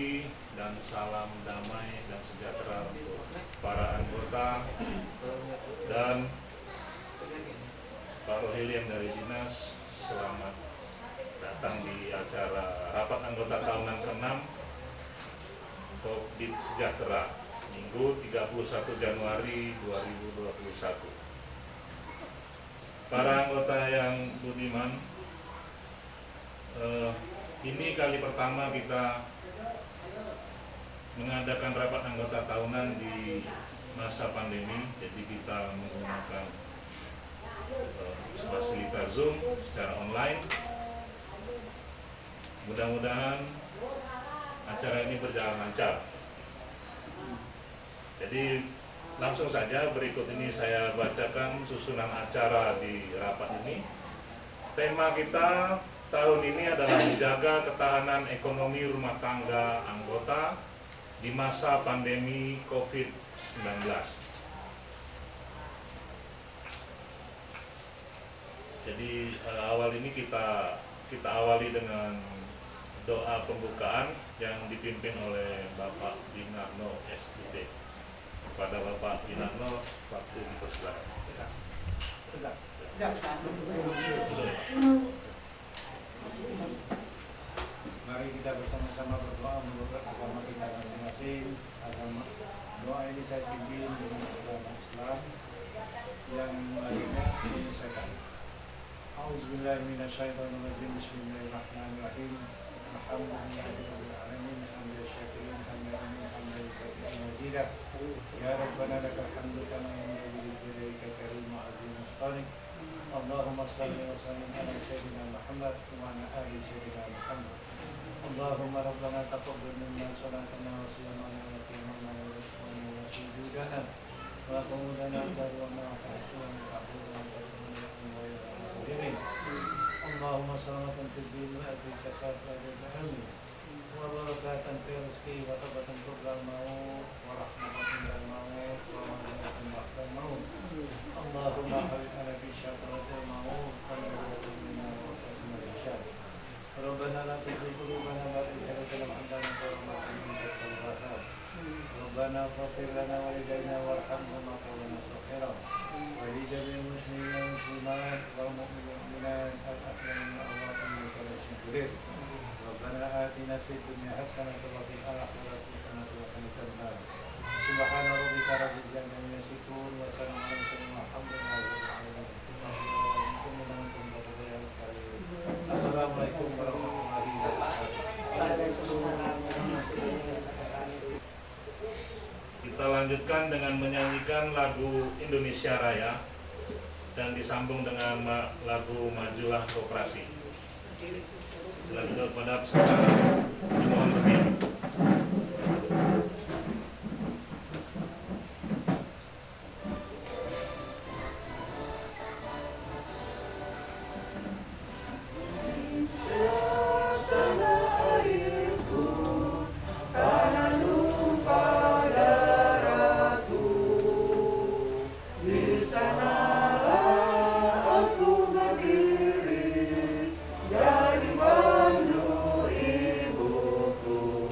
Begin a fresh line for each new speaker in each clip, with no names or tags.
Januari dan salam damai dan sejahtera untuk para anggota dan Pak Rohilian dari Dinas. Selamat datang di acara rapat anggota tahunan ke-6 Covid Sejahtera Minggu 31 Januari 2021. Para anggota yang budiman, ini kali pertama kita mengadakan rapat anggota tahunan di masa pandemi. Jadi kita menggunakan fasilitas Zoom secara online. Mudah-mudahan acara ini berjalan lancar. Jadi langsung saja berikut ini saya bacakan susunan acara di rapat ini. Tema kita tahun ini adalah menjaga ketahanan ekonomi rumah tangga anggota di masa pandemi COVID-19. Jadi awal ini kita awali dengan doa pembukaan yang dipimpin oleh Bapak Winarno SID. Kepada Bapak Winarno, waktu dipersilakan.
Mari kita bersama-sama berdoa menurut agama kita masing-masing. Agama doa ini saya pimpin dengan agama Islam yang lainnya menyelesaikan. Auzubillahiminasyaitonirrajim. Bismillahirrahmanirrahim. Alhamdulillahirabbil alamin. Hamdan syakirin hamdan majidah. Ya Rabbana lakal hamdu kama yanbaghi li jalika karim azim mustaqim. Allahumma shalli wa sallim ala sayyidina Muhammad wa ala ali sayyidina Muhammad. Allahumma rabbana taqabbal minna salatana wa siyamana wa qiyamana wa rizqana wa sujudana wa qawlana darwana wa ta'ala wa ta'ala. Allahumma salamatan fid din wa atika safatan fil ilmi wa barakatan fil rizqi wa thabatan fil maut wa rahmatan fil maut wa rahmatan fil maut. Allahumma hawwina bi syafa'atil maut wa nabiyyina wa qadimil syar. Rabbana la tuzigh qulubana ba'da idh hadaytana wa hab lana min ladunka rahmatan. Rabbana ighfir lana wa lidayna warhamna qawlan saghira wa li jami'il muslimina wal muslimat wal mu'minina wal mu'minat al-ahya'i minhum wal-amwat. Rabbana atina fid dunya hasanatan wa fil akhirati hasanatan wa qina adzaban. Subhana rabbika rabbil izzati amma yasifun wa salamun alal mursalin walhamdulillahi rabbil alamin. Assalamualaikum warahmatullahi wabarakatuh.
Kita lanjutkan dengan menyanyikan lagu Indonesia Raya dan disambung dengan lagu Majulah Koperasi. Selanjutnya pada peserta dimohon berdiri.
Jadi pandu ibuku.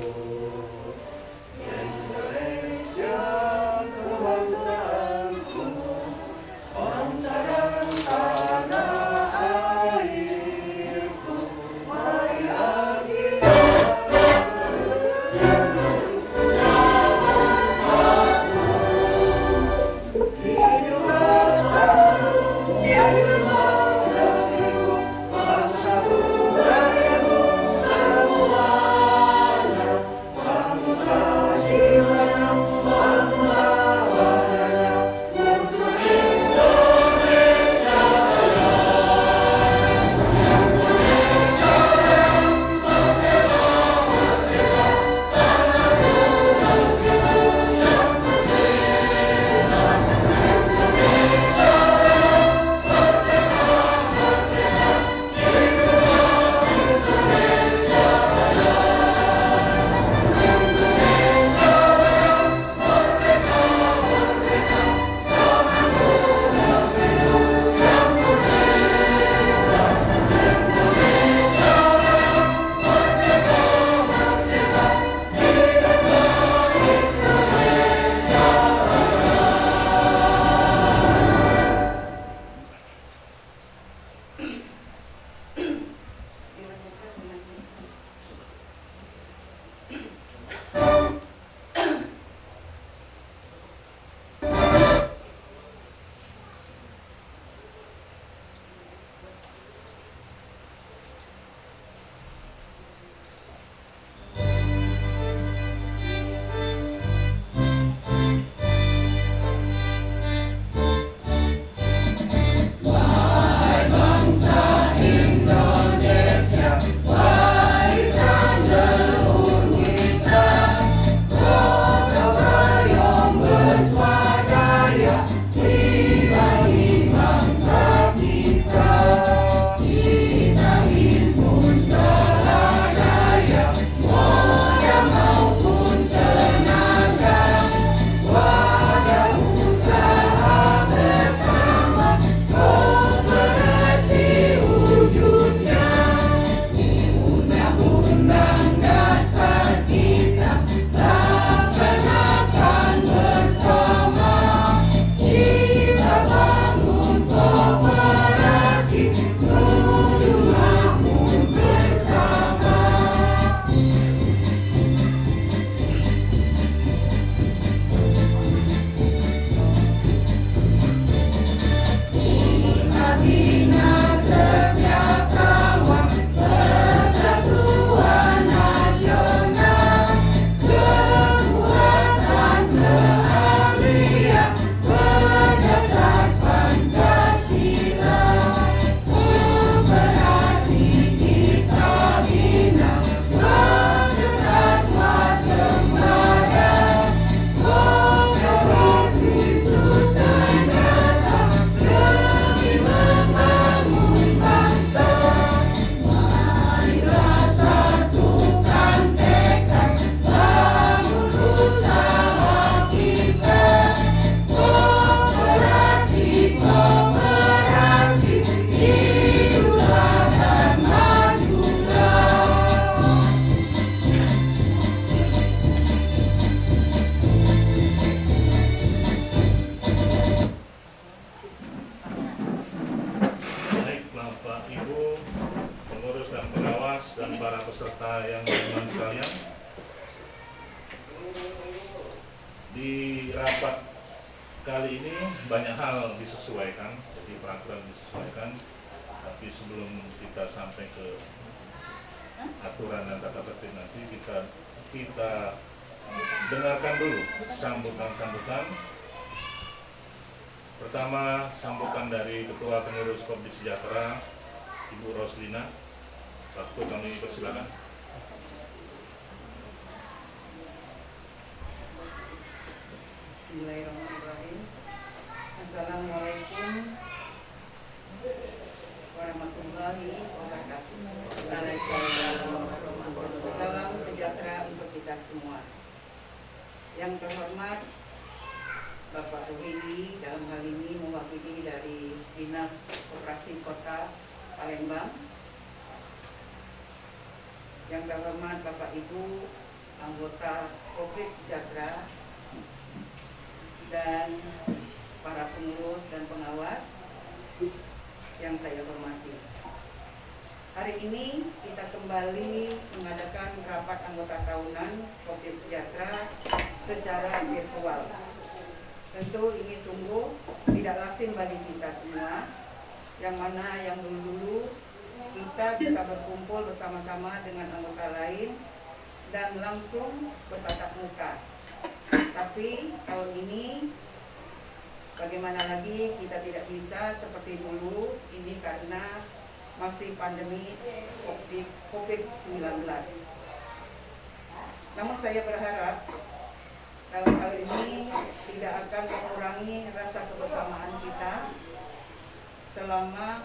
Di rapat kali ini banyak hal disesuaikan, jadi peraturan disesuaikan. Tapi sebelum kita sampai ke aturan dan tata tertib nanti kita dengarkan dulu sambutan. Pertama, sambutan dari Ketua Pengurus Kopdit Sejahtera, Ibu Roslina. Waktu kami persilakan.
Bismillahirrahmanirrahim. Assalamualaikum warahmatullahi wabarakatuh. Salam sejahtera untuk kita semua. Yang terhormat Bapak Rohili dalam hal ini mewakili dari Dinas Koperasi Kota Palembang. Yang terhormat Bapak Ibu anggota Kopdit Sejahtera dan para pengurus dan pengawas yang saya hormati. Hari ini kita kembali mengadakan rapat anggota tahunan Kopdit Sejahtera secara virtual. Tentu ini sungguh tidak lazim bagi kita semua, yang mana yang dulu-dulu kita bisa berkumpul bersama-sama dengan anggota lain dan langsung bertatap muka. Tapi tahun ini bagaimana lagi kita tidak bisa seperti dulu, ini karena masih pandemi COVID-19. Namun saya berharap dalam hal ini tidak akan mengurangi rasa kebersamaan kita selama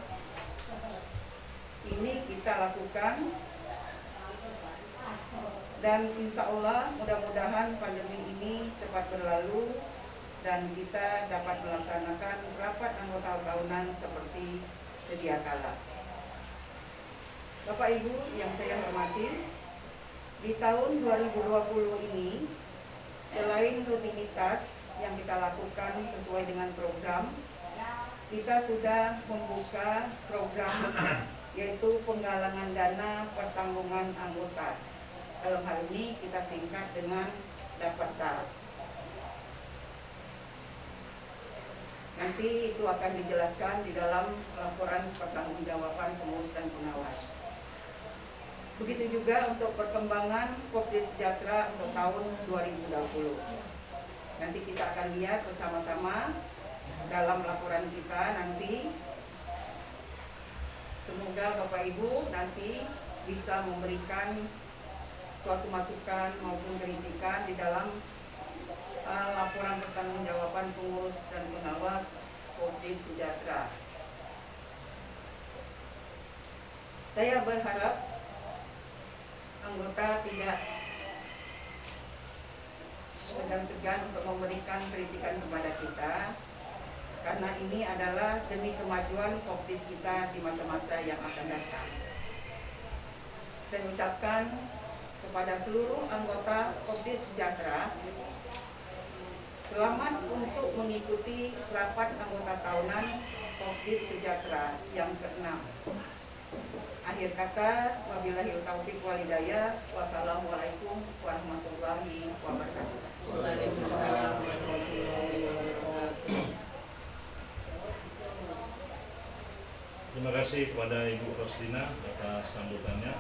ini kita lakukan, dan insya Allah mudah-mudahan pandemi ini cepat berlalu dan kita dapat melaksanakan rapat anggota tahunan seperti sedia kala. Bapak Ibu yang saya hormati, di tahun 2020 ini selain rutinitas yang kita lakukan sesuai dengan program, kita sudah membuka program yaitu penggalangan dana pertanggungan anggota. Dalam hal ini kita singkat dengan Dappertar. Nanti itu akan dijelaskan di dalam laporan pertanggungjawaban pengurus dan pengawas. Begitu juga untuk perkembangan Kopdit Sejahtera untuk tahun 2020. Nanti kita akan lihat bersama-sama dalam laporan kita nanti. Semoga Bapak Ibu nanti bisa memberikan suatu masukan maupun kritikan di dalam laporan pertanggungjawaban pengurus dan pengawas Kopdit Sejahtera. Saya berharap anggota tidak segan-segan untuk memberikan kritikan kepada kita, karena ini adalah demi kemajuan Kopdit kita di masa-masa yang akan datang. Saya ucapkan kepada seluruh anggota Kopdit Sejahtera, selamat untuk mengikuti rapat anggota tahunan Kopdit Sejahtera yang ke-6. Akhir kata, wabillahi taufiq wal hidayah. Wassalamualaikum warahmatullahi wabarakatuh.
Waalaikumsalam warahmatullahi wabarakatuh.
Terima kasih kepada Ibu Roslina atas sambutannya.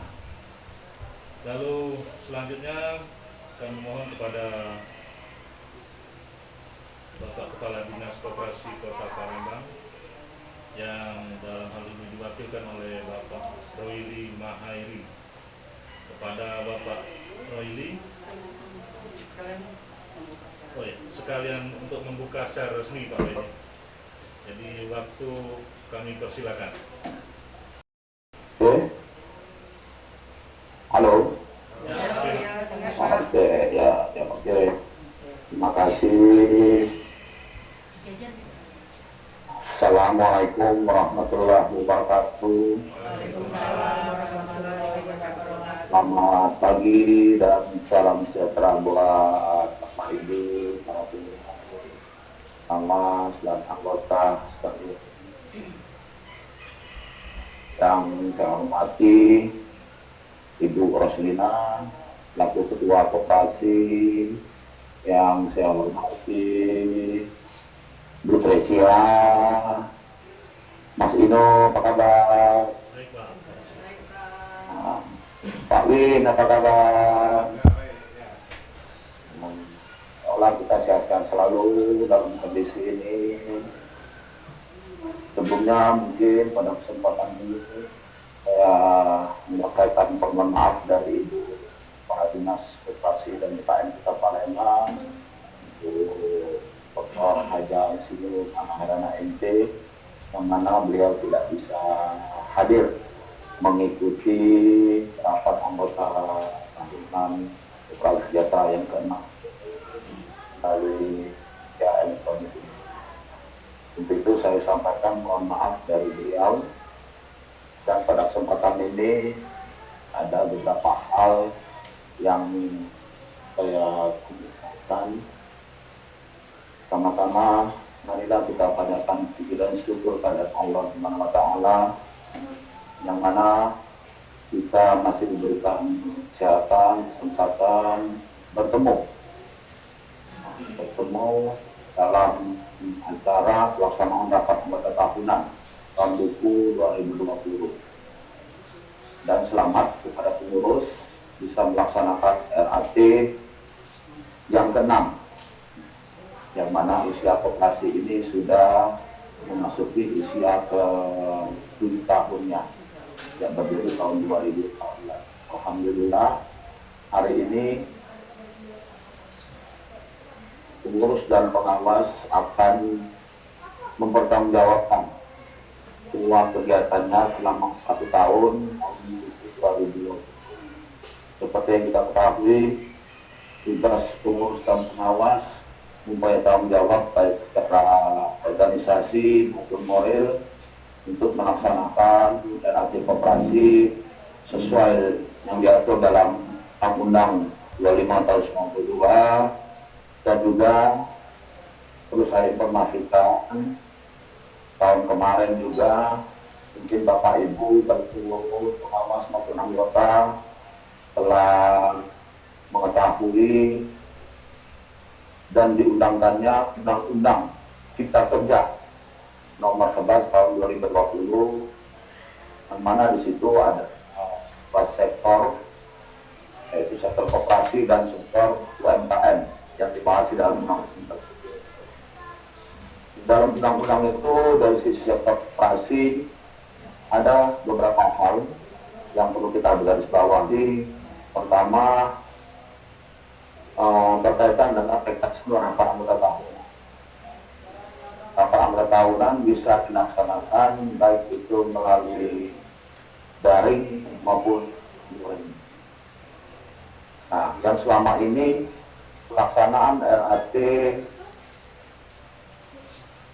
Lalu selanjutnya kami mohon kepada Bapak Kepala Dinas Koperasi Kota Palembang yang dalam hal ini diwakilkan oleh Bapak Rohili Mahairi. Kepada Bapak Rohili, sekalian untuk membuka secara resmi Pak Rohili. Jadi waktu kami persilakan.
Halo. Oke, ya, oke. Terima kasih. Assalamualaikum warahmatullahi wabarakatuh.
Waalaikumsalam warahmatullahi wabarakatuh.
Selamat pagi dan salam sejahtera buat Bapak Ibu, para pengawas dan anggota sekalian. Yang saya hormati Ibu Roslina, selaku Ketua Koperasi yang saya hormati Bu Tresia, Mas Ino, apa kabar?
Baik Pak.
Nah, Pak Win, apa kabar? Allah kita sehatkan selalu dalam kondisi ini. Sebelumnya mungkin pada kesempatan ini saya menyampaikan permohonan maaf dari Ibu Kepala Dinas Koperasi dan BKN Kota Palembang, Dr. Haja Insinyur Ana Herana MT, yang mana beliau tidak bisa hadir mengikuti rapat anggota tahunan Kepala Sejahtera yang ke-6 dari elektronik ini. Untuk itu saya sampaikan mohon maaf dari beliau, dan pada kesempatan ini ada beberapa hal yang saya kumpulkan. Pertama-tama marilah kita panjatkan puji dan syukur kepada Allah Subhanahu wa Ta'ala, yang mana kita masih diberikan kesehatan, kesempatan bertemu dalam acara pelaksanaan rapat anggota tahunan tahun buku 2020. Dan selamat kepada pengurus bisa melaksanakan RAT yang ke-6, yang mana usia koperasi ini sudah memasuki usia ke-7 tahunnya, yang berdiri tahun 2014. Alhamdulillah hari ini pengurus dan pengawas akan mempertanggungjawabkan semua kegiatannya selama 1 tahun 2020. Seperti yang kita ketahui, tugas pengurus dan pengawas mempunyai tanggung jawab baik secara organisasi maupun moral untuk melaksanakan RAT koperasi sesuai yang diatur dalam Undang-Undang 25 tahun 92. Dan juga perlu saya informasikan, tahun kemarin juga mungkin Bapak Ibu baik pengurus, pengawas maupun anggota telah mengetahui dan diundangkannya Undang-Undang Cipta Kerja nomor 11 tahun 2020, yang mana di situ ada dua sektor, yaitu sektor koperasi dan sektor UMKM yang dibahas di dalam undang-undang tersebut. Dalam undang-undang itu dari sisi sektor koperasi ada beberapa hal yang perlu kita garis bawahi. Pertama, berkaitan dengan mekanisme rapat anggota tahunan. Rapat anggota tahunan bisa dilaksanakan baik itu melalui daring maupun luring. Nah, yang selama ini pelaksanaan RAT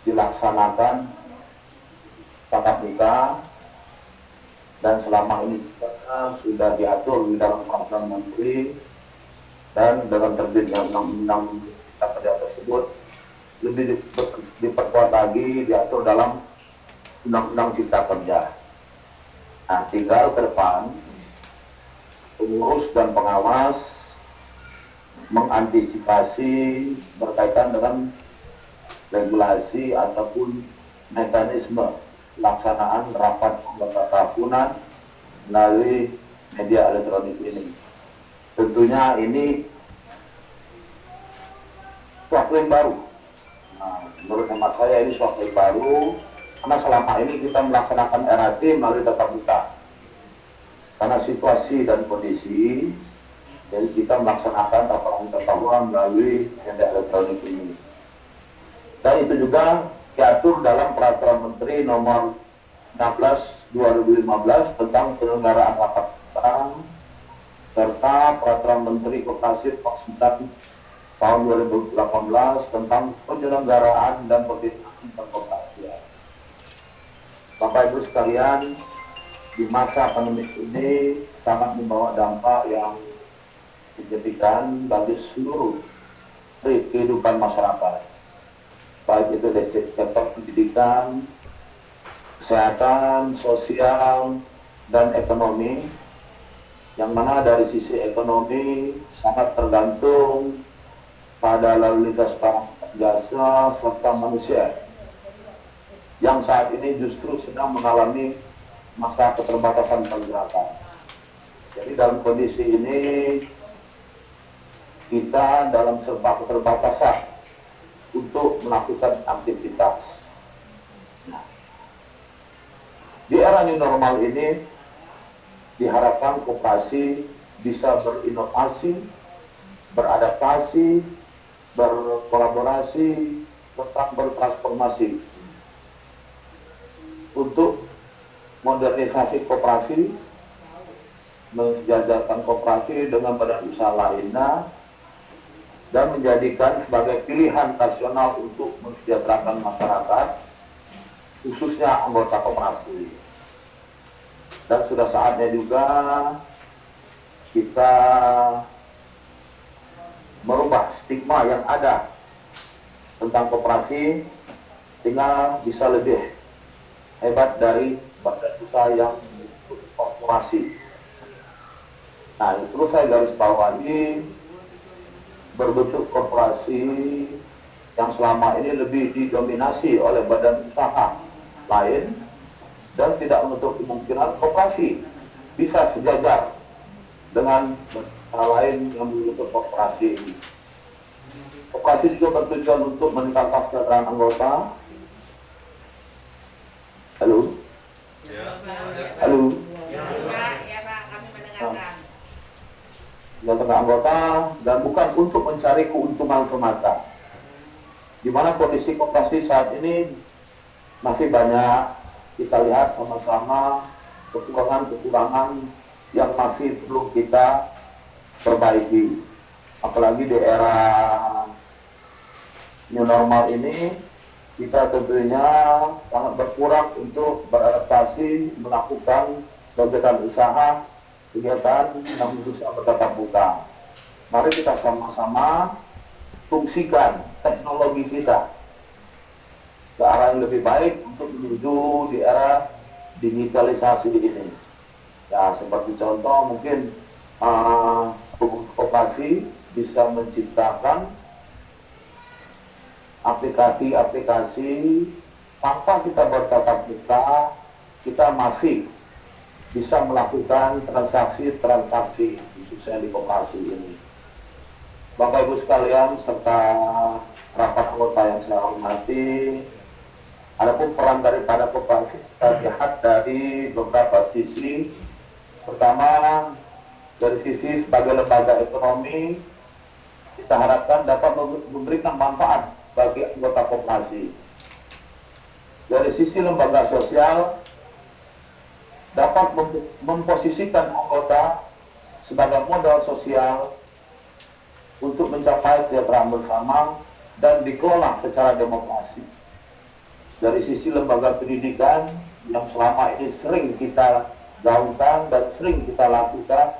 dilaksanakan tatap muka, dan selama ini sudah diatur di dalam peraturan menteri, dan dengan terbitnya undang-undang Cipta Kerja tersebut lebih diperkuat lagi, diatur dalam undang-undang Cipta Kerja. Nah, tinggal ke depan pengurus dan pengawas mengantisipasi berkaitan dengan regulasi ataupun mekanisme pelaksanaan rapat anggota tahunan melalui media elektronik ini. Tentunya ini suatu yang baru. Nah, menurut hemat saya ini suatu yang baru, karena selama ini kita melaksanakan RAT melalui tatap muka. Karena situasi dan kondisi, jadi kita melaksanakan rapat anggota tahunan melalui media elektronik ini. Dan itu juga diatur dalam Peraturan Menteri Nomor 16/2015 tentang penyelenggaraan rapat tahunan, serta Peraturan Menteri Koperasi Nomor 9 tahun 2018 tentang penyelenggaraan dan pembinaan perkoperasian. Bapak Ibu sekalian, di masa pandemi ini sangat membawa dampak yang signifikan bagi seluruh kehidupan masyarakat, baik itu dari sektor pendidikan, kesehatan, sosial, dan ekonomi, yang mana dari sisi ekonomi sangat tergantung pada lalu lintas barang jasa serta manusia yang saat ini justru sedang mengalami masa keterbatasan pergerakan. Jadi dalam kondisi ini kita dalam serba keterbatasan untuk melakukan aktivitas. Nah, di era new normal ini diharapkan koperasi bisa berinovasi, beradaptasi, berkolaborasi, tetap bertransformasi untuk modernisasi koperasi, mensejajarkan koperasi dengan badan usaha lainnya, dan menjadikan sebagai pilihan nasional untuk mensejahterakan masyarakat, khususnya anggota koperasi. Dan sudah saatnya juga kita merubah stigma yang ada tentang koperasi sehingga bisa lebih hebat dari badan usaha yang korporasi. Nah, itu saya garis bawahi, berbentuk korporasi yang selama ini lebih didominasi oleh badan usaha lain dan tidak menutup kemungkinan koperasi bisa sejajar dengan hal lain yang membentuk koperasi ini. Koperasi juga bertujuan untuk meningkatkan kesejahteraan anggota. Halo? Halo?
Ya Pak, kami mendengarkan.
Kesejahteraan anggota dan bukan untuk mencari keuntungan semata. Di mana kondisi koperasi saat ini masih banyak kita lihat sama-sama kekurangan-kekurangan yang masih perlu kita perbaiki. Apalagi di era new normal ini, kita tentunya sangat berkurang untuk beradaptasi, melakukan kegiatan usaha, kegiatan yang khususnya bertatap muka. Mari kita sama-sama fungsikan teknologi kita ke arah yang lebih baik untuk menuju di era digitalisasi ini. Ya, seperti contoh mungkin koperasi bisa menciptakan aplikasi-aplikasi tanpa kita bertatap muka, kita masih bisa melakukan transaksi-transaksi khususnya di koperasi ini. Bapak Ibu sekalian serta rapat anggota yang saya hormati, adapun peran daripada koperasi kita lihat dari beberapa sisi. Pertama, dari sisi sebagai lembaga ekonomi, kita harapkan dapat memberikan manfaat bagi anggota koperasi. Dari sisi lembaga sosial, dapat memposisikan anggota sebagai modal sosial untuk mencapai kesejahteraan bersama dan dikelola secara demokrasi. Dari sisi lembaga pendidikan yang selama ini sering kita gaungkan dan sering kita lakukan,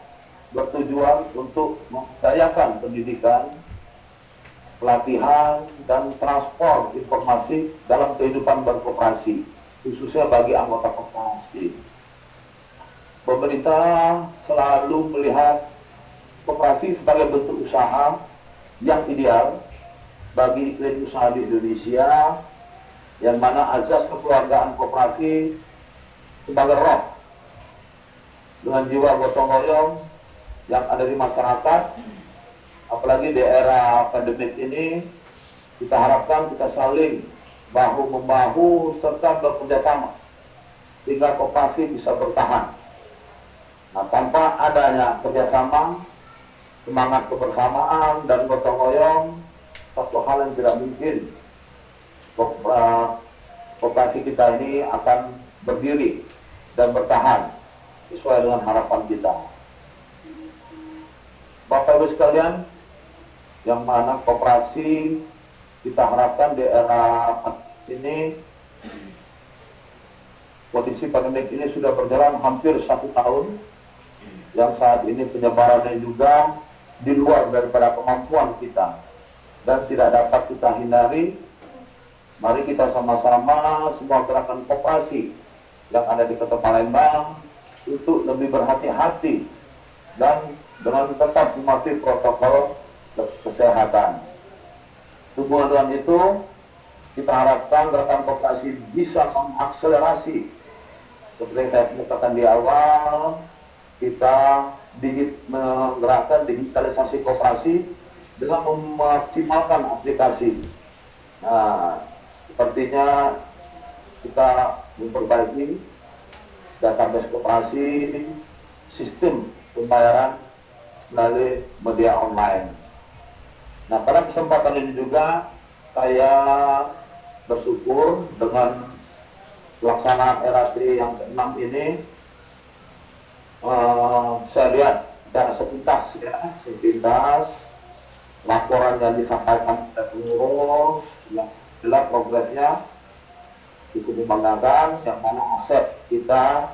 bertujuan untuk memberdayakan pendidikan, pelatihan, dan transport informasi dalam kehidupan berkoperasi, khususnya bagi anggota koperasi. Pemerintah selalu melihat koperasi sebagai bentuk usaha yang ideal bagi iklim usaha di Indonesia, yang mana azas kekeluargaan koperasi sebagai roh dengan jiwa gotong royong yang ada di masyarakat. Apalagi di era pandemik ini, kita harapkan kita saling bahu-membahu serta bekerjasama sehingga koperasi bisa bertahan. Nah, tanpa adanya kerjasama, semangat kebersamaan dan gotong royong, satu hal yang tidak mungkin, koperasi kita ini akan berdiri dan bertahan sesuai dengan harapan kita. Bapak Ibu sekalian, yang mana koperasi kita harapkan di era ini, kondisi pandemik ini sudah berjalan hampir 1 tahun, yang saat ini penyebarannya juga di luar daripada kemampuan kita dan tidak dapat kita hindari. Mari kita sama-sama semua gerakan koperasi yang ada di Kota Palembang untuk lebih berhati-hati dan dengan tetap mematuhi protokol kesehatan. Dengan itu kita harapkan gerakan koperasi bisa mengakselerasi. Seperti yang saya katakan di awal, kita menggerakkan digitalisasi koperasi dengan memaksimalkan aplikasi. Nah, sepertinya kita memperbaiki database koperasi, sistem pembayaran melalui media online. Nah, pada kesempatan ini juga saya bersyukur dengan pelaksanaan RAT yang ke-6 ini, saya lihat secara sepintas laporan yang disampaikan oleh pengurus, yang jelas progresnya cukup membanggakan, yang mana aset kita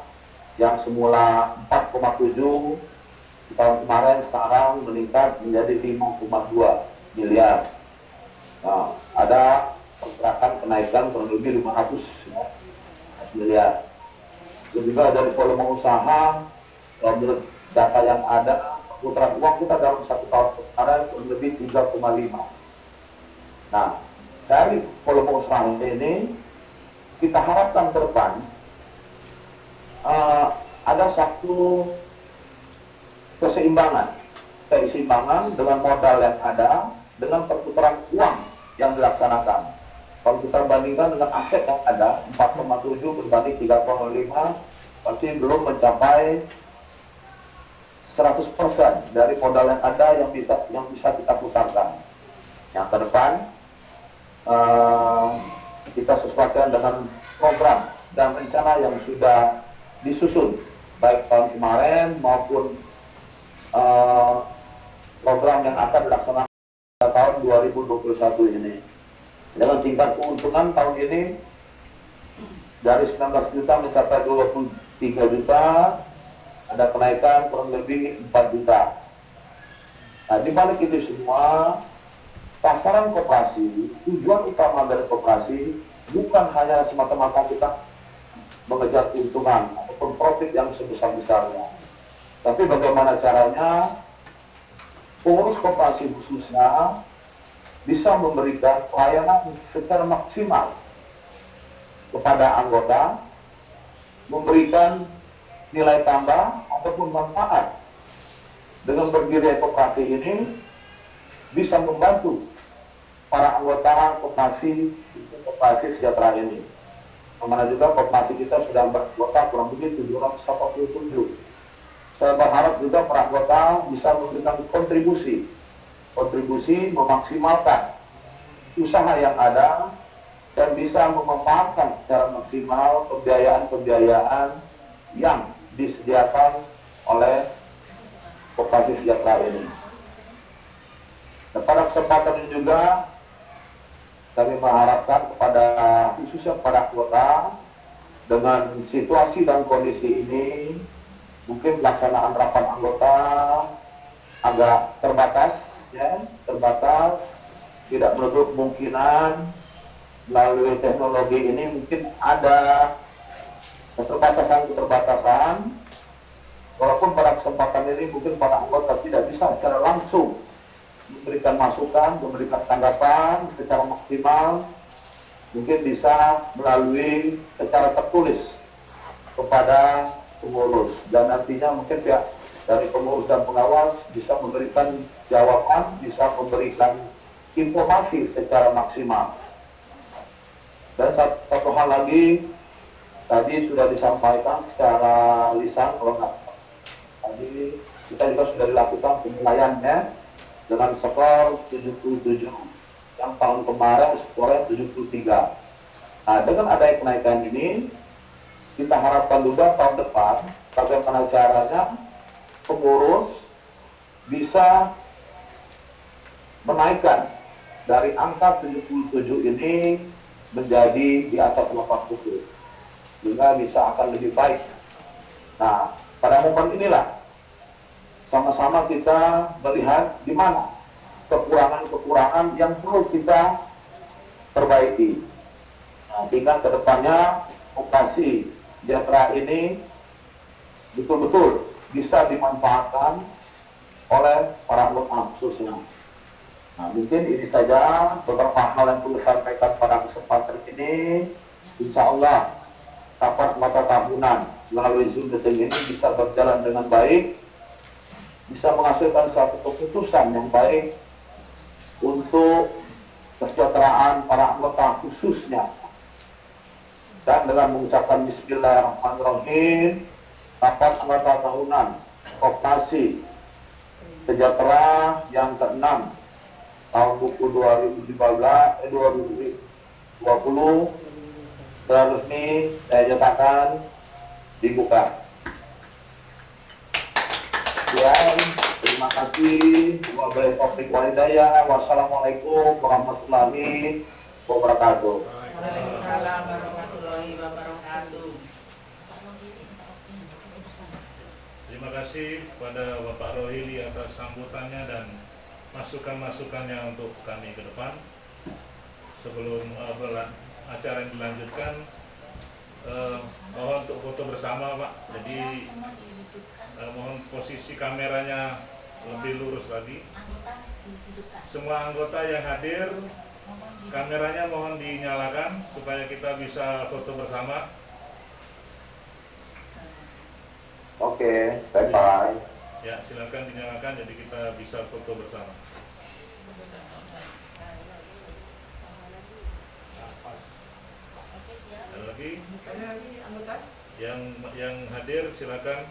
yang semula 4,7 di tahun kemarin sekarang meningkat menjadi 5,2 miliar. Nah, ada pergerakan kenaikan kurang lebih 500 miliar. Dan juga dari volume usaha, menurut data yang ada, putaran uang kita dalam 1 tahun kemarin kurang lebih 3,5. Nah, dari volume usaha ini, kita harapkan ke depan ada satu keseimbangan dengan modal yang ada, dengan perputaran uang yang dilaksanakan. Kalau kita bandingkan dengan aset yang ada 4,7 berbanding 3,5, berarti belum mencapai 100% dari modal yang ada yang bisa kita putarkan. Yang ke depan kita sesuaikan dengan program dan rencana yang sudah disusun baik tahun kemarin maupun program yang akan dilaksanakan tahun 2021 ini. Dengan tingkat keuntungan tahun ini dari 19 juta mencapai 23 juta, ada kenaikan kurang lebih 4 juta. Nah, di balik itu semua, sasaran koperasi, tujuan utama dari koperasi bukan hanya semata-mata kita mengejar keuntungan ataupun profit yang sebesar-besarnya, tapi bagaimana caranya pengurus koperasi khususnya bisa memberikan pelayanan secara maksimal kepada anggota, memberikan nilai tambah ataupun manfaat. Dengan berdiri koperasi ini bisa membantu para anggota koperasi sejahtera ini. Kemana juga koperasi kita sudah beranggota kurang lebih 787. Saya berharap juga para anggota bisa memberikan kontribusi memaksimalkan usaha yang ada dan bisa memanfaatkan secara maksimal pembiayaan yang disediakan oleh koperasi sejahtera ini. Dan pada kesempatan ini juga kami mengharapkan khususnya kepada anggota, dengan situasi dan kondisi ini mungkin pelaksanaan rapat anggota agak terbatas, tidak menutup kemungkinan melalui teknologi ini mungkin ada keterbatasan. Walaupun pada kesempatan ini mungkin para anggota tidak bisa secara langsung memberikan masukan, memberikan tanggapan secara maksimal, mungkin bisa melalui secara tertulis kepada pengurus, dan nantinya mungkin pihak dari pengurus dan pengawas bisa memberikan jawaban, bisa memberikan informasi secara maksimal. Dan satu hal lagi, tadi sudah disampaikan secara lisan, kalau nggak tadi kita juga sudah dilakukan penilaiannya dengan skor 77, yang tahun kemarin skornya 73. Nah, dengan adanya kenaikan ini, kita harapkan juga tahun depan bagaimana caranya pengurus bisa menaikkan dari angka 77 ini menjadi di atas 80, sehingga bisa akan lebih baik. Nah, pada momen inilah sama-sama kita melihat di mana kekurangan-kekurangan yang perlu kita perbaiki. Nah, sehingga kedepannya koperasi sejahtera ini betul-betul bisa dimanfaatkan oleh para anggota khususnya. Nah, mungkin ini saja beberapa hal yang perlu saya sampaikan pada kesempatan ini. Insya Allah rapat mata tahunan melalui Zoom meeting ini bisa berjalan dengan baik, bisa menghasilkan satu keputusan yang baik untuk kesejahteraan para anggota khususnya. Dan dengan mengucapkan Bismillahirrahmanirrahim, rapat anggota tahunan Koperasi Sejahtera yang ke-6 tahun buku 2020 secara resmi saya nyatakan dibuka. Sekian, terima kasih. Wabillahi taufiq wal hidayah. Wassalamualaikum warahmatullahi wabarakatuh.
Waalaikumsalam warahmatullahi wabarakatuh.
Terima kasih kepada Bapak Rohili atas sambutannya dan masukan-masukannya untuk kami ke depan. Sebelum acara yang dilanjutkan, mohon untuk foto bersama, Pak. Jadi mohon posisi kameranya lebih lurus lagi. Semua anggota yang hadir, kameranya mohon dinyalakan supaya kita bisa foto bersama.
Oke, bye-bye.
Ya, silakan dinyalakan jadi kita bisa foto bersama. Ada lagi
Ada lagi anggota?
yang hadir silakan.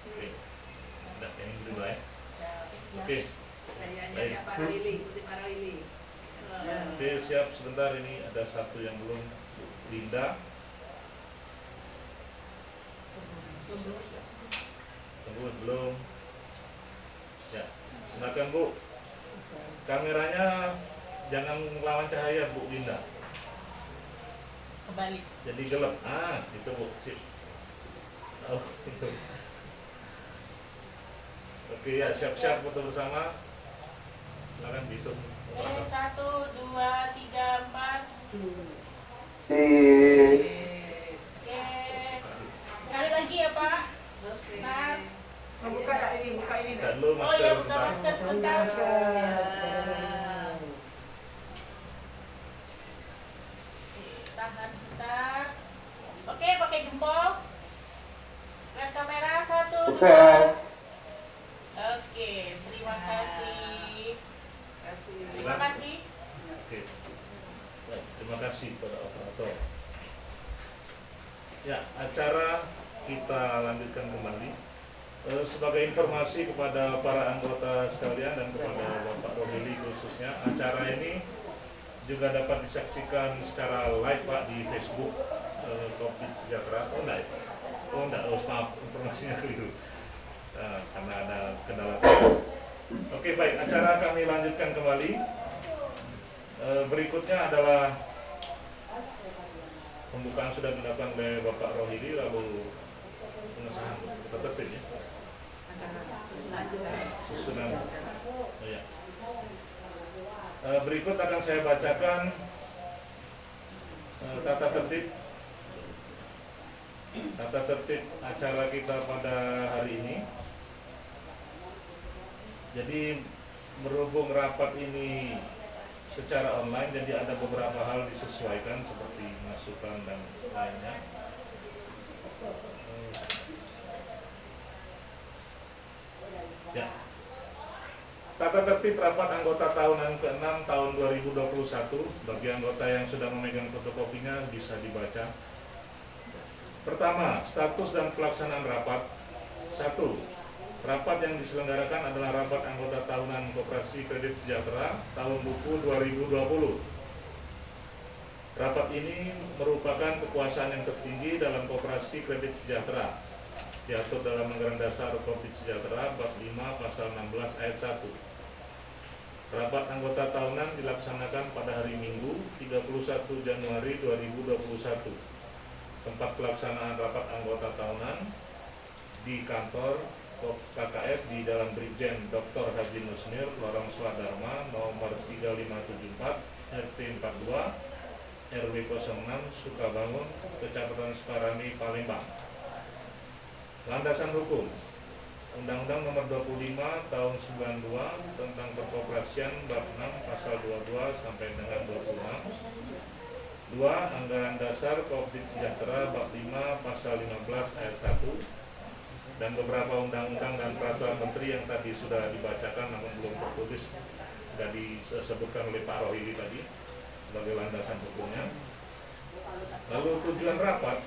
Oke. Ada yang dulu ya. Oke. Baik.
Pak Rohili, Pak Rohili.
Oke, siap sebentar, ini ada satu yang belum. Linda. Tunggu belum. Ya, silakan Bu. Kameranya jangan melawan cahaya Bu Linda.
Kembali.
Jadi gelap. Itu Bu. Sip. Oh, itu. Oke ya, siap-siap foto bersama. Silakan dihitung.
1, 2, 3, 4.
Cheers.
Oke. Sekali lagi ya Pak. Bentar.
Buka tak ini, buka ini.
Dan lu
Oh ya,
masker
buka
sebentar.
masker sebentar. Tahan sebentar. Oke, pakai jempol. Lihat kamera 1, 2.
Sukses.
Oke, terima kasih. Terima kasih.
Oke. Baik, terima kasih kepada operator. Ya, acara kita lanjutkan kembali. Sebagai informasi kepada para anggota sekalian dan kepada Bapak Rohili khususnya, acara ini juga dapat disaksikan secara live Pak di Facebook Covid Sejahtera. Maaf, informasinya keliru. Karena ada kendala teknis. Oke, baik, acara kami lanjutkan kembali. Berikutnya adalah pembukaan sudah dilakukan oleh Bapak Rohili, lalu pengesahan tata tertib ya. Susunan. Oh, ya. Berikut akan saya bacakan tata tertib acara kita pada hari ini. Jadi berhubung rapat ini secara online, jadi ada beberapa hal disesuaikan seperti masukan dan lainnya. Ya. Tata tertib rapat anggota tahunan ke-6 tahun 2021. Bagi anggota yang sudah memegang fotokopinya bisa dibaca. Pertama, status dan pelaksanaan rapat. 1. Rapat yang diselenggarakan adalah rapat anggota tahunan Koperasi Kredit Sejahtera tahun buku 2020. Rapat ini merupakan kekuasaan yang tertinggi dalam Koperasi Kredit Sejahtera, diatur dalam Anggaran Dasar Koperasi Sejahtera bab 5 pasal 16 ayat 1. Rapat anggota tahunan dilaksanakan pada hari Minggu 31 Januari 2021. Tempat pelaksanaan rapat anggota tahunan di kantor KKS di Jalan Brigjen Dr. Haji Musnir, Lorong Swadharma, nomor 3574, RT 42, RW 06, Sukabangun, Kecamatan Sukarami, Palembang. Landasan hukum. Undang-Undang Nomor 25 Tahun 92 tentang Perkoperasian bab 6 pasal 22 sampai dengan 26. 2. Anggaran Dasar Kooperatif Sejahtera bab 5 pasal 15 ayat 1 dan beberapa undang-undang dan peraturan menteri yang tadi sudah dibacakan namun belum tertulis, sudah disebutkan oleh Pak Rohili tadi sebagai landasan hukumnya. Lalu tujuan rapat: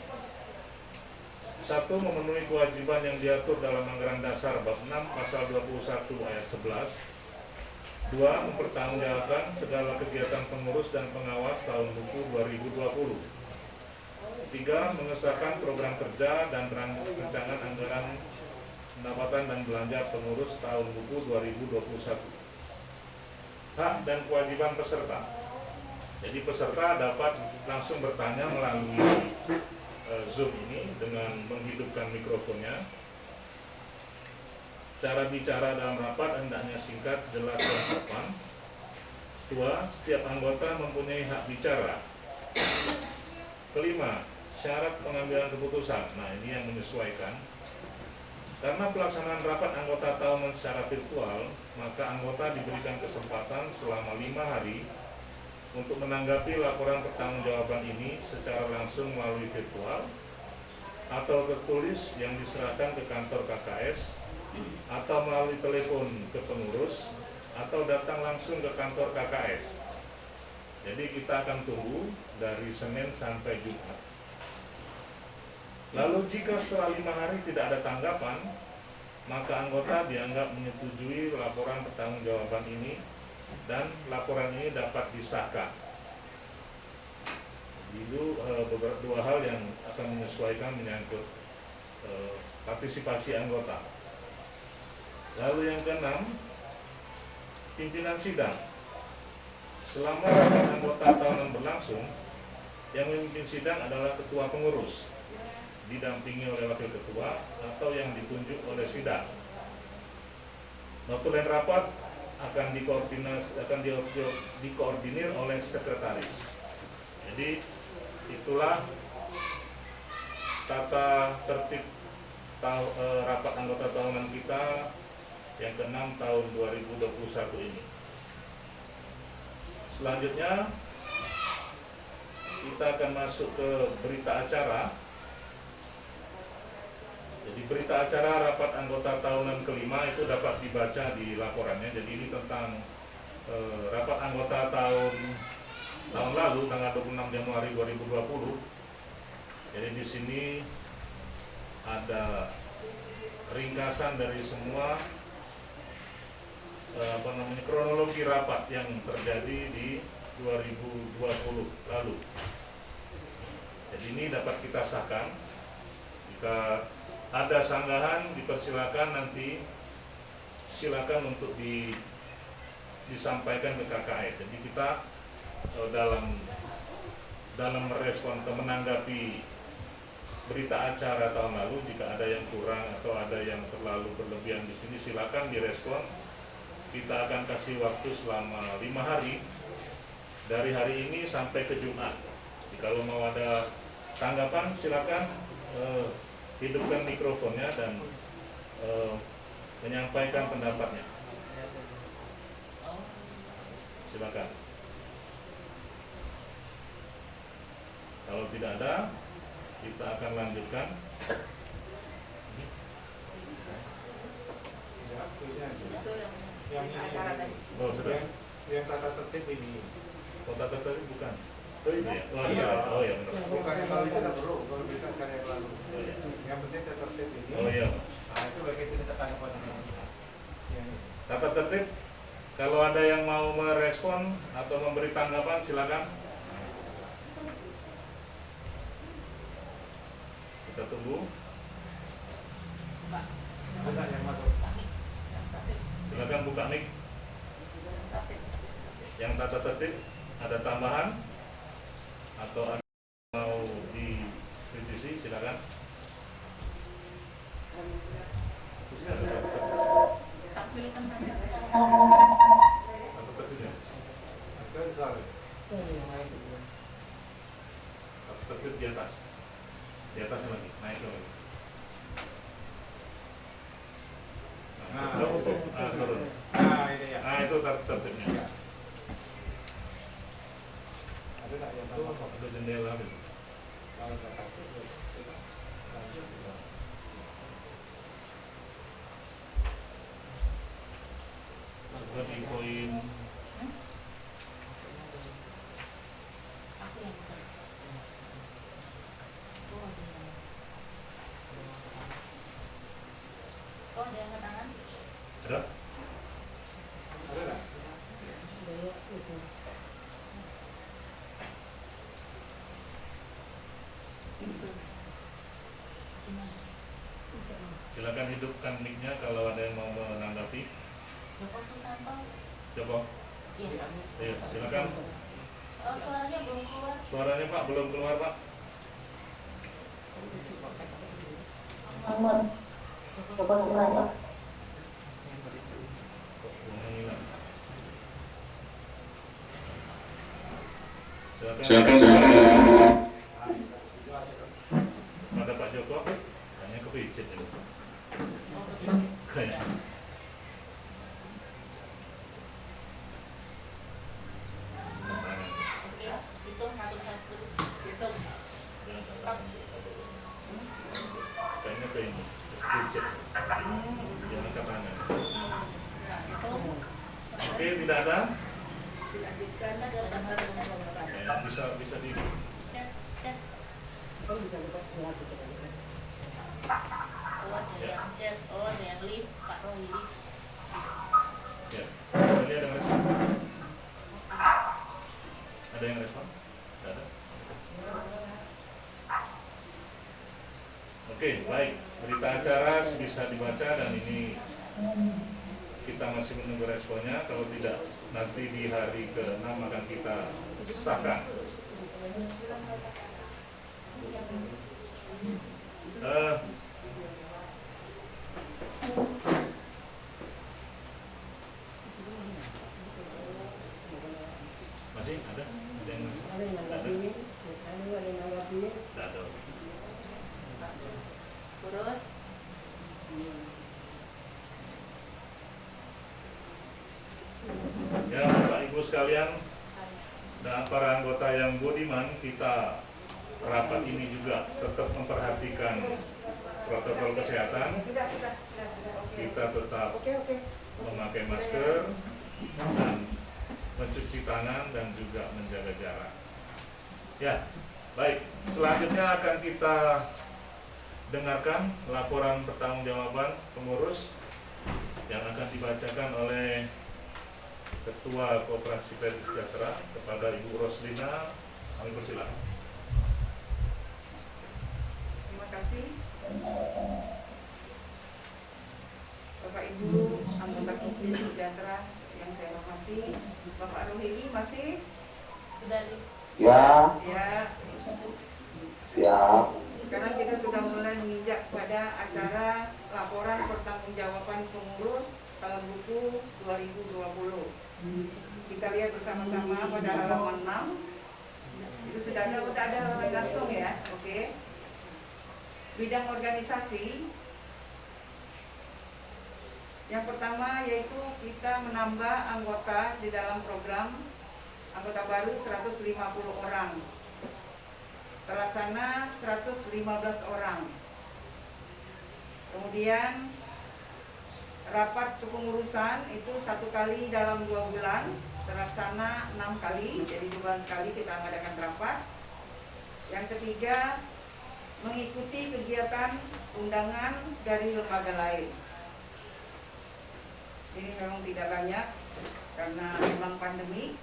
1. Memenuhi kewajiban yang diatur dalam Anggaran Dasar bab 6 pasal 21 ayat 11. 2. Mempertanggungjawabkan segala kegiatan pengurus dan pengawas tahun buku 2020. 3. Mengesahkan program kerja dan rancangan anggaran pendapatan dan belanja pengurus tahun buku 2021. Hak dan kewajiban peserta. Jadi peserta dapat langsung bertanya melalui Zoom ini dengan menghidupkan mikrofonnya. Cara bicara dalam rapat hendaknya singkat, jelas, dan sopan. 2. Setiap anggota mempunyai hak bicara. 5. Syarat pengambilan keputusan. Nah, ini yang menyesuaikan. Karena pelaksanaan rapat anggota tahunan secara virtual, maka anggota diberikan kesempatan selama 5 hari untuk menanggapi laporan pertanggungjawaban ini secara langsung melalui virtual atau tertulis yang diserahkan ke kantor KKS, atau melalui telepon ke pengurus, atau datang langsung ke kantor KKS. Jadi kita akan tunggu dari Senin sampai Jumat. Lalu jika setelah 5 hari tidak ada tanggapan, maka anggota dianggap menyetujui laporan pertanggungjawaban ini dan laporan ini dapat disahkan. Itu dua hal yang akan menyesuaikan menyangkut partisipasi anggota. Lalu yang keenam, pimpinan sidang. Selama rapat anggota tahunan berlangsung, yang memimpin sidang adalah ketua pengurus, didampingi oleh wakil ketua atau yang ditunjuk oleh sidang. Notulen rapat akan dikoordinir oleh sekretaris. Jadi itulah tata tertib rapat anggota tahunan kita yang ke-6 tahun 2021 ini. Selanjutnya kita akan masuk ke berita acara. Jadi berita acara rapat anggota tahunan kelima itu dapat dibaca di laporannya. Jadi ini tentang rapat anggota tahun lalu tanggal 26 Januari 2020. Jadi di sini ada ringkasan dari semua kronologi rapat yang terjadi di 2020 lalu. Jadi ini dapat kita sahkan. Jika ada sanggahan dipersilakan, nanti silakan untuk disampaikan ke KKS. Jadi kita dalam merespon atau menanggapi berita acara tahun lalu, jika ada yang kurang atau ada yang terlalu berlebihan di sini, silakan direspon. Kita akan kasih waktu selama 5 hari dari hari ini sampai ke Jumat. Jadi kalau mau ada tanggapan, silakan hidupkan mikrofonnya dan menyampaikan pendapatnya. Silakan. Kalau tidak ada, kita akan lanjutkan.
Yang ini,
acara tadi.
Oh, sudah.
yang tata tertib ini.
Kota tertentu bukan. Oh iya. Oh iya. Oh iya benar.
Bukan yang lalu itu bro, kalau bisa karya yang lalu.
Oh iya.
Yang penting tata tertib ini.
Oh iya.
Nah itu bagaimana kita tanggapan yang
Tata tertib. Kalau ada yang mau merespon atau memberi tanggapan, silakan. Kita tunggu.
ada yang masuk.
Silakan buka mic. Yang tata tertib ada tambahan atau ada yang mau dikritisi, silakan. Tata tertibnya.
Itu salah.
Tata tertib di atas. Di atasnya lagi, naik lagi. atur tertibnya.
Ada nggak yang
Itu
nama
ada jendela gitu.
kalau nggak takut ya kita lanjut.
Seperti poin
Aku yang bukan. Oh, dia. Oh, dia angkat tangan.
ada.
Ada nggak?
Cina.
Silakan hidupkan mic-nya kalau ada yang mau menanggapi.
Joko Susanto.
Coba.
Iya.
Ayo, silakan.
Oh, suaranya belum keluar.
Suaranya Pak belum keluar Pak.
Joko Susanto.
Kok bunyi hilang? Silakan. Pada Pak Joko, kayaknya kepicit ini.
Oh, betul.
Kayaknya.
Oke, hitung 1, 2, hitung.
Kayaknya ke ini, kepicit. Jangan ke tangan. Oke, tidak ada.
Dilanjutkan
Ada
ke
gambar
Bisa di.
cek, cek. Oh, ada yang chat, oh ada yang lift, Pak Roy lift.
Ya. Ini ada yang respon? Ada yang respon? Tidak ada. Oke, baik. Berita acara bisa dibaca dan ini kita masih menunggu responnya. Kalau tidak, nanti di hari ke-6 akan kita sahkan. Masih ada? Ada yang masih? Tidak ada.
Terus,
Ya, Bapak Ibu sekalian dan para anggota yang budiman, kita rapat ini juga tetap memperhatikan protokol kesehatan.
sudah. Oke.
Kita tetap
Oke.
memakai masker dan mencuci tangan dan juga menjaga jarak. Ya, baik. Selanjutnya akan kita dengarkan laporan pertanggungjawaban pengurus yang akan dibacakan oleh Ketua Koperasi Kredit Sejahtera kepada Ibu Roslina. Kami persilakan.
Terima kasih. Bapak Ibu anggota Koperasi Sejahtera yang saya hormati, Bapak Rohili masih?
sudah di
Ya,
Ya.
siap.
Sekarang kita sudah mulai menginjak pada acara laporan pertanggungjawaban pengurus tahun buku 2020. Kita lihat bersama-sama pada halaman 6. Itu sudah ada langsung ya. Oke. Bidang organisasi. Yang pertama yaitu kita menambah anggota di dalam program anggota baru 150 orang. Terlaksana 115 orang. Kemudian rapat kepengurusan itu 1 kali dalam 2 bulan, terlaksana 6 kali, jadi 2 bulan sekali kita mengadakan rapat. Yang ketiga, mengikuti kegiatan undangan dari lembaga lain. Ini memang tidak banyak karena memang pandemi.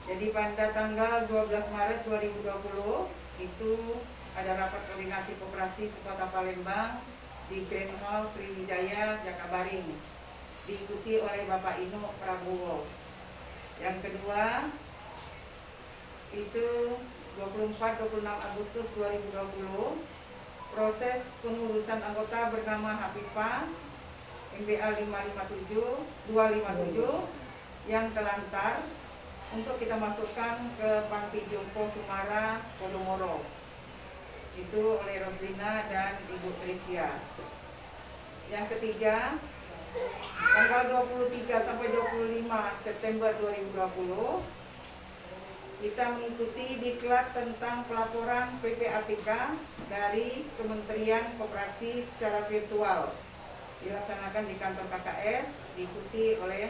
Jadi pada tanggal 12 Maret 2020 itu ada rapat koordinasi koperasi sekota Palembang di Grand Hall Sriwijaya, Jakabaring, diikuti oleh Bapak Ino Prabowo. Yang kedua itu 24-26 Agustus 2020 proses pengurusan anggota bernama Hafifah MBA 257 yang telantar untuk kita masukkan ke Panti Jompo Sumara, Podomoro. Itu oleh Roslina dan Ibu Tricia. Yang ketiga, tanggal 23 sampai 25 September 2020 kita mengikuti diklat tentang pelaporan PPATK dari Kementerian Koperasi secara virtual dilaksanakan di kantor KKS, diikuti oleh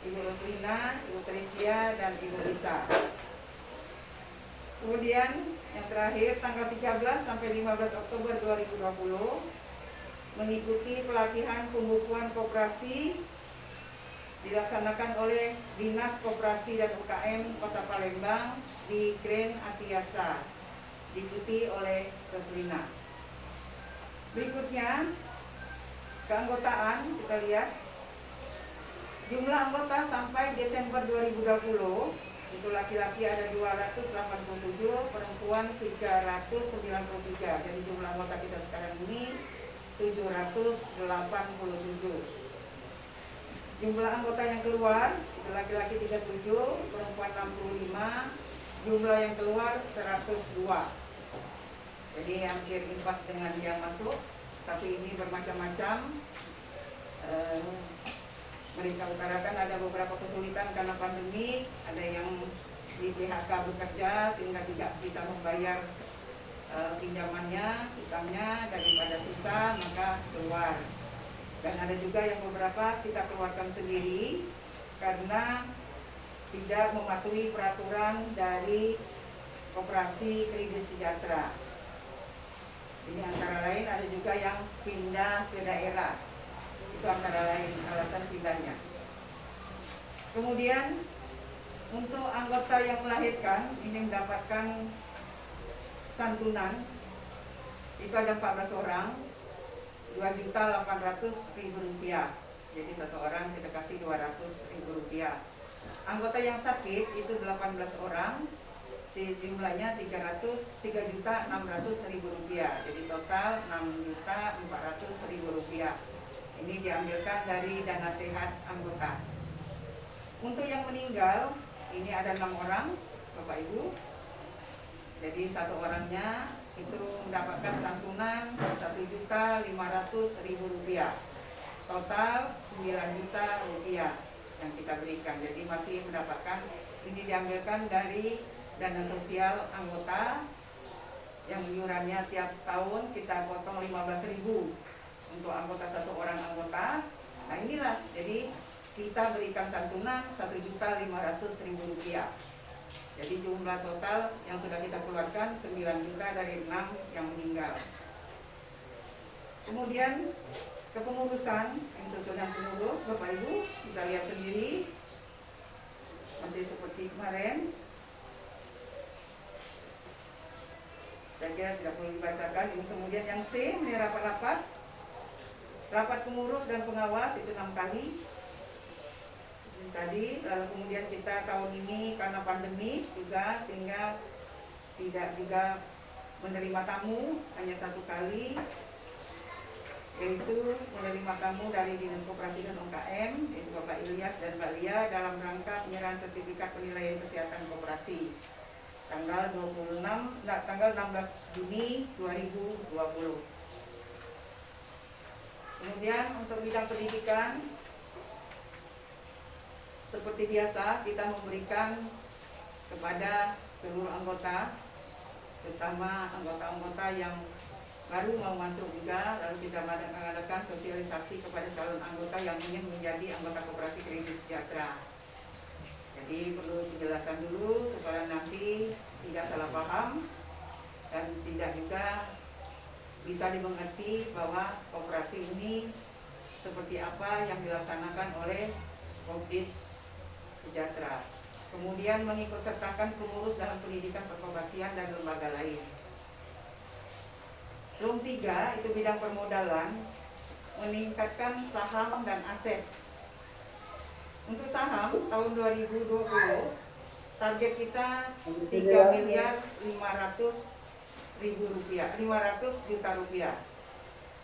Ibu Roslina, Ibu Tresia, dan Ibu Lisa. Kemudian yang terakhir tanggal 13 sampai 15 Oktober 2020 mengikuti pelatihan pembukuan koperasi dilaksanakan oleh Dinas Koperasi dan UKM Kota Palembang di Grand Atiasa, diikuti oleh Roslina. Berikutnya keanggotaan, kita lihat jumlah anggota sampai Desember 2020 itu laki-laki ada 287, perempuan 393. Jadi jumlah anggota kita sekarang ini 787. Jumlah anggota yang keluar itu laki-laki 37, perempuan 65, jumlah yang keluar 102. Jadi hampir impas dengan yang masuk, tapi ini bermacam-macam. Mereka utarakan ada beberapa kesulitan karena pandemi, ada yang di PHK bekerja sehingga tidak bisa membayar pinjamannya, utangnya, daripada susah maka keluar. Dan ada juga yang beberapa kita keluarkan sendiri karena tidak mematuhi peraturan dari Koperasi Kredit Sejahtera. Ini antara lain, ada juga yang pindah ke daerah. Itu antara lain alasan pindahnya. Kemudian untuk anggota yang melahirkan ini mendapatkan santunan itu ada 14 orang, Rp2.800.000. Jadi satu orang kita kasih Rp200.000. Anggota yang sakit itu 18 orang, jumlahnya Rp3.600.000. Jadi total Rp6.400.000. Ini diambilkan dari dana sehat anggota. Untuk yang meninggal ini ada 6 orang, Bapak Ibu. Jadi satu orangnya itu mendapatkan santunan Rp1.500.000. Total Rp9.000.000 yang kita berikan. Jadi masih mendapatkan, ini diambilkan dari dana sosial anggota yang iurannya tiap tahun kita potong 15.000 untuk anggota, satu orang anggota. Nah inilah, jadi kita berikan santunan Rp1.500.000. Jadi jumlah total yang sudah kita keluarkan 9 juta dari 6 yang meninggal. Kemudian kepengurusan, ini susunan pengurus, Bapak Ibu bisa lihat sendiri, masih seperti kemarin. Saya kira sudah perlu dibacakan. Ini kemudian yang C, ini rapat-rapat. Rapat pengurus dan pengawas itu 6 kali tadi. Lalu kemudian kita tahun ini karena pandemi juga sehingga tidak juga menerima tamu, hanya 1 kali, yaitu menerima tamu dari Dinas Koperasi dan UKM, yaitu Bapak Ilyas dan Mbak Lia, dalam rangka penyerahan sertifikat penilaian kesehatan koperasi tanggal 16 Juni 2020. Kemudian untuk bidang pendidikan, seperti biasa kita memberikan kepada seluruh anggota, terutama anggota-anggota yang baru mau masuk juga, lalu kita mengadakan sosialisasi kepada calon anggota yang ingin menjadi anggota Koperasi Kredit Sejahtera. Jadi perlu penjelasan dulu supaya nanti tidak salah paham dan tidak juga bisa dimengerti bahwa koperasi ini seperti apa yang dilaksanakan oleh Kredit Sejahtera. Kemudian mengikut sertakan pengurus dalam pendidikan perkoperasian dan lembaga lain. Room 3 itu bidang permodalan, meningkatkan saham dan aset. Untuk saham tahun 2020 target kita 3.500.000 rupiah.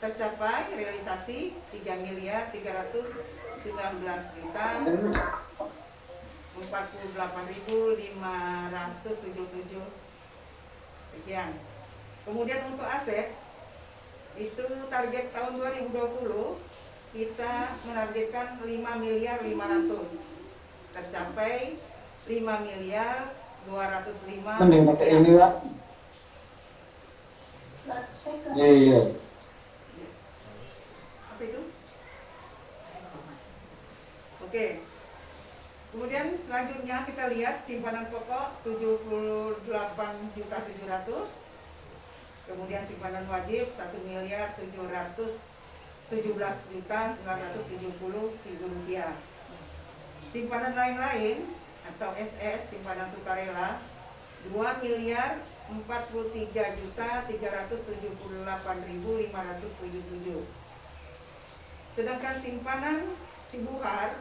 Tercapai realisasi 3.319.048.577 sekian. Kemudian untuk aset itu target tahun 2020 kita menargetkan 5 miliar 500, tercapai 5 miliar 205
Mending pakai
sekian.
ini, Pak. Iya.
Apa itu? Oke. Kemudian selanjutnya kita lihat simpanan pokok 78.700.000. Kemudian simpanan wajib 1.717.970.000 rupiah. Simpanan lain-lain atau SS, simpanan sukarela 2.043.378.577. Sedangkan simpanan Sibuhar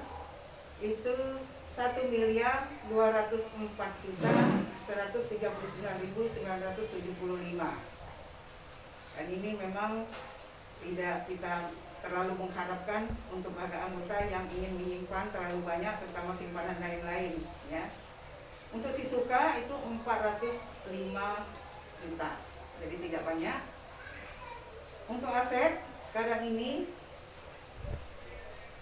itu 1.204.139.975. Dan ini memang tidak kita terlalu mengharapkan untuk anggota yang ingin menyimpan terlalu banyak, terutama simpanan lain-lain, ya. Untuk Sisuka itu 405 juta, jadi tidak banyak. Untuk aset sekarang ini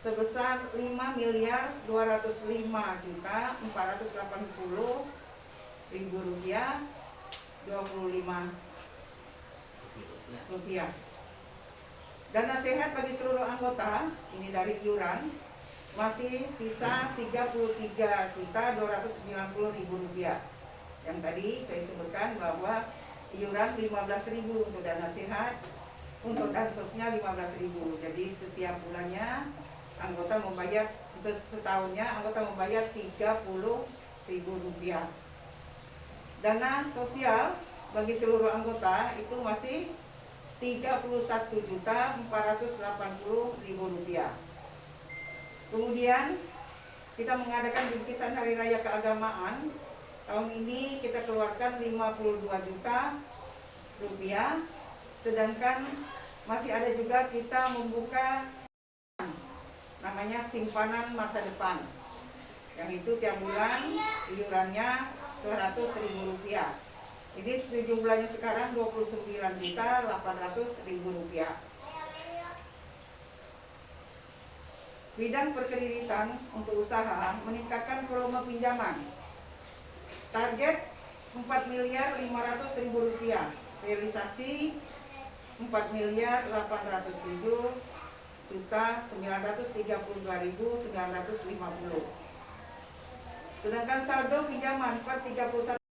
sebesar 5.205.480.000 rupiah 25 rupiah. Dana sehat bagi seluruh anggota ini dari iuran masih sisa 33.290.000 rupiah. Yang tadi saya sebutkan bahwa iuran 15.000 untuk dana sehat, untuk dansosnya 15.000. Jadi setiap bulannya anggota membayar, setahunnya anggota membayar 30.000 rupiah. Dana sosial bagi seluruh anggota itu masih 31.480.000 rupiah. Kemudian kita mengadakan bingkisan hari raya keagamaan. Tahun ini kita keluarkan 52 juta rupiah. Sedangkan masih ada juga kita membuka namanya simpanan masa depan, yang itu tiap bulan iurannya 100.000 rupiah. Jadi jumlahnya sekarang 29.800.000 rupiah. Bidang perkreditan untuk usaha meningkatkan volume pinjaman. Target 4.500.000 rupiah. Realisasi 4.807.932.950. Sedangkan saldo pinjaman per 31